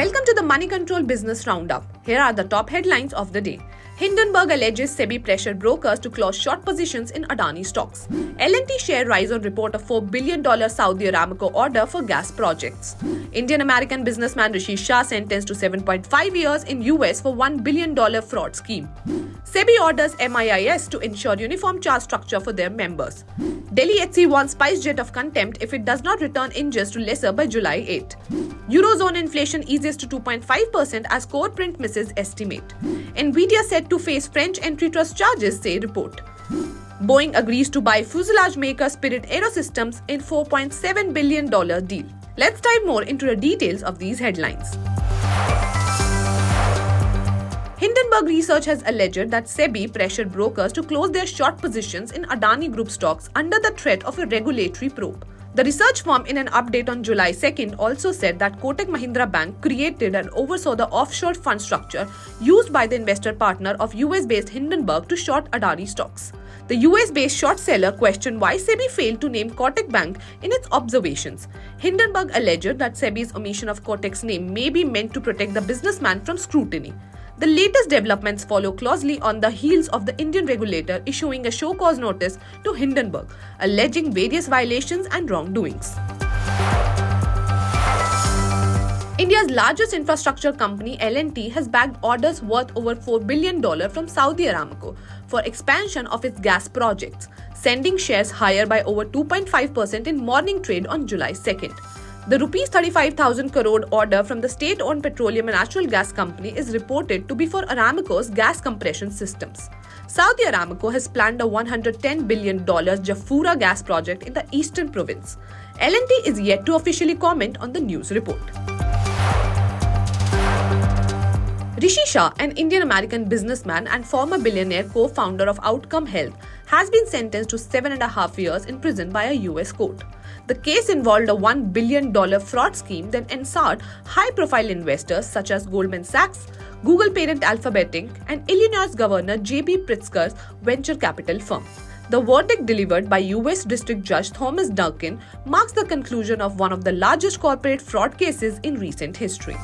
Welcome to the Moneycontrol Business Roundup. Here are the top headlines of the day. Hindenburg alleges Sebi pressured brokers to close short positions in Adani stocks. L&T share rise on report of $4 billion Saudi Aramco order for gas projects. Indian-American businessman Rishi Shah sentenced to 7.5 years in US for $1 billion fraud scheme. Sebi orders MIIs to ensure uniform charge structure for their members. Delhi HC warns SpiceJet of contempt if it does not return engines to lessor by July 8. Eurozone inflation eases to 2.5% as core print misses estimate. Nvidia set to face French antitrust charges, say report. Boeing agrees to buy fuselage maker Spirit AeroSystems in $4.7 billion deal. Let's dive more into the details of these headlines. Hindenburg research has alleged that Sebi pressured brokers to close their short positions in Adani Group stocks under the threat of a regulatory probe. The research firm in an update on July 2nd also said that Kotak Mahindra Bank created and oversaw the offshore fund structure used by the investor partner of US-based Hindenburg to short Adani stocks. The US-based short seller questioned why Sebi failed to name Kotak Bank in its observations. Hindenburg alleged that Sebi's omission of Kotak's name may be meant to protect the businessman from scrutiny. The latest developments follow closely on the heels of the Indian regulator issuing a show cause notice to Hindenburg, alleging various violations and wrongdoings. India's largest infrastructure company L&T has bagged orders worth over $4 billion from Saudi Aramco for expansion of its gas projects, sending shares higher by over 2.5% in morning trade on July 2nd. The Rs 35,000 crore order from the state-owned petroleum and natural gas company is reported to be for Aramco's gas compression systems. Saudi Aramco has planned a $110 billion Jafurah gas project in the eastern province. L&T is yet to officially comment on the news report. Rishi Shah, an Indian-American businessman and former billionaire co-founder of Outcome Health, has been sentenced to 7.5 years in prison by a US court. The case involved a $1 billion fraud scheme that ensnared high-profile investors such as Goldman Sachs, Google parent Alphabet Inc., and Illinois Governor J.B. Pritzker's venture capital firm. The verdict delivered by U.S. District Judge Thomas Duncan marks the conclusion of one of the largest corporate fraud cases in recent history.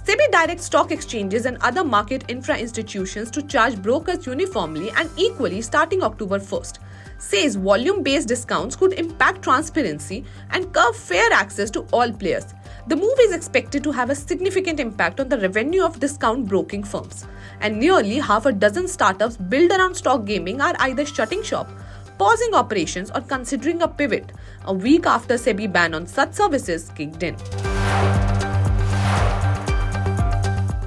Sebi directs stock exchanges and other market infra institutions to charge brokers uniformly and equally starting October 1st. Says volume-based discounts could impact transparency and curb fair access to all players. The move is expected to have a significant impact on the revenue of discount broking firms. And nearly half a dozen startups built around stock gaming are either shutting shop, pausing operations, or considering a pivot, a week after Sebi ban on such services kicked in.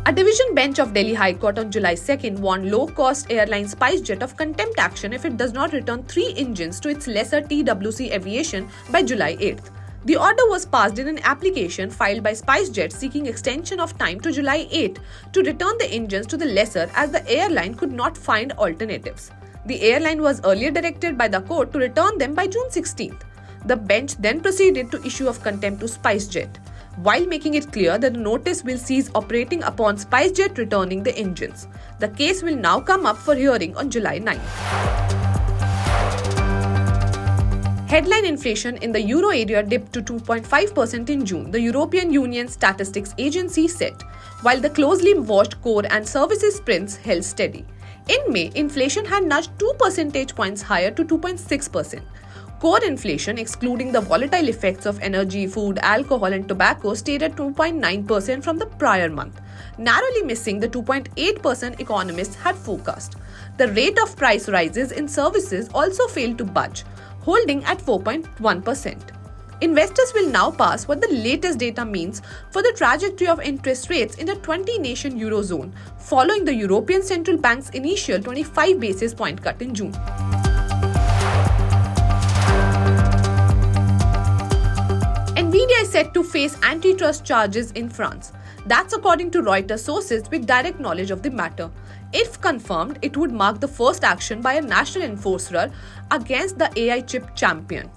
A division bench of Delhi High Court on July 2nd warned low-cost airline SpiceJet of contempt action if it does not return 3 engines to its lessor TWC Aviation by July 8th. The order was passed in an application filed by SpiceJet seeking extension of time to July 8 to return the engines to the lessor as the airline could not find alternatives. The airline was earlier directed by the court to return them by June 16th. The bench then proceeded to issue of contempt to SpiceJet, while making it clear that the notice will cease operating upon SpiceJet returning the engines. The case will now come up for hearing on July 9th. Headline inflation in the euro area dipped to 2.5% in June, the European Union Statistics Agency said, while the closely watched core and services prints held steady. In May, inflation had nudged 2 percentage points higher to 2.6%. Core inflation, excluding the volatile effects of energy, food, alcohol, and tobacco, stayed at 2.9% from the prior month, narrowly missing the 2.8% economists had forecast. The rate of price rises in services also failed to budge, holding at 4.1%. Investors will now pass what the latest data means for the trajectory of interest rates in the 20-nation Eurozone, following the European Central Bank's initial 25 basis point cut in June. Nvidia is set to face antitrust charges in France. That's according to Reuters sources with direct knowledge of the matter. If confirmed, it would mark the first action by a national enforcer against the AI chip champion.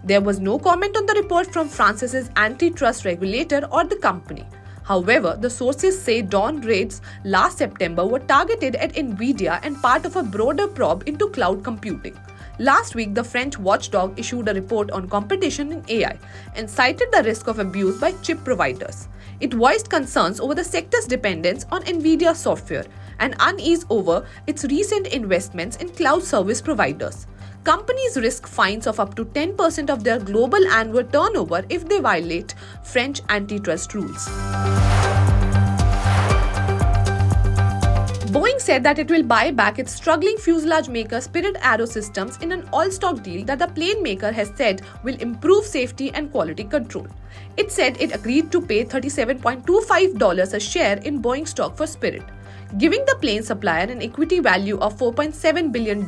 There was no comment on the report from France's antitrust regulator or the company. However, the sources say dawn raids last September were targeted at Nvidia and part of a broader probe into cloud computing. Last week, the French watchdog issued a report on competition in AI and cited the risk of abuse by chip providers. It voiced concerns over the sector's dependence on Nvidia software and unease over its recent investments in cloud service providers. Companies risk fines of up to 10% of their global annual turnover if they violate French antitrust rules. Boeing said that it will buy back its struggling fuselage maker Spirit AeroSystems in an all-stock deal that the plane maker has said will improve safety and quality control. It said it agreed to pay $37.25 a share in Boeing stock for Spirit, giving the plane supplier an equity value of $4.7 billion.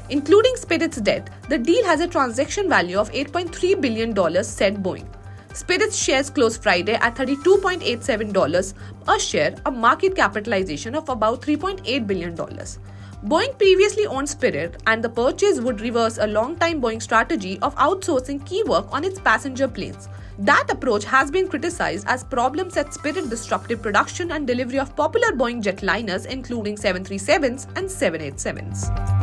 Including Spirit's debt, the deal has a transaction value of $8.3 billion, said Boeing. Spirit's shares closed Friday at $32.87 a share, a market capitalization of about $3.8 billion. Boeing previously owned Spirit, and the purchase would reverse a long-time Boeing strategy of outsourcing key work on its passenger planes. That approach has been criticized as problems at Spirit disrupted production and delivery of popular Boeing jetliners including 737s and 787s.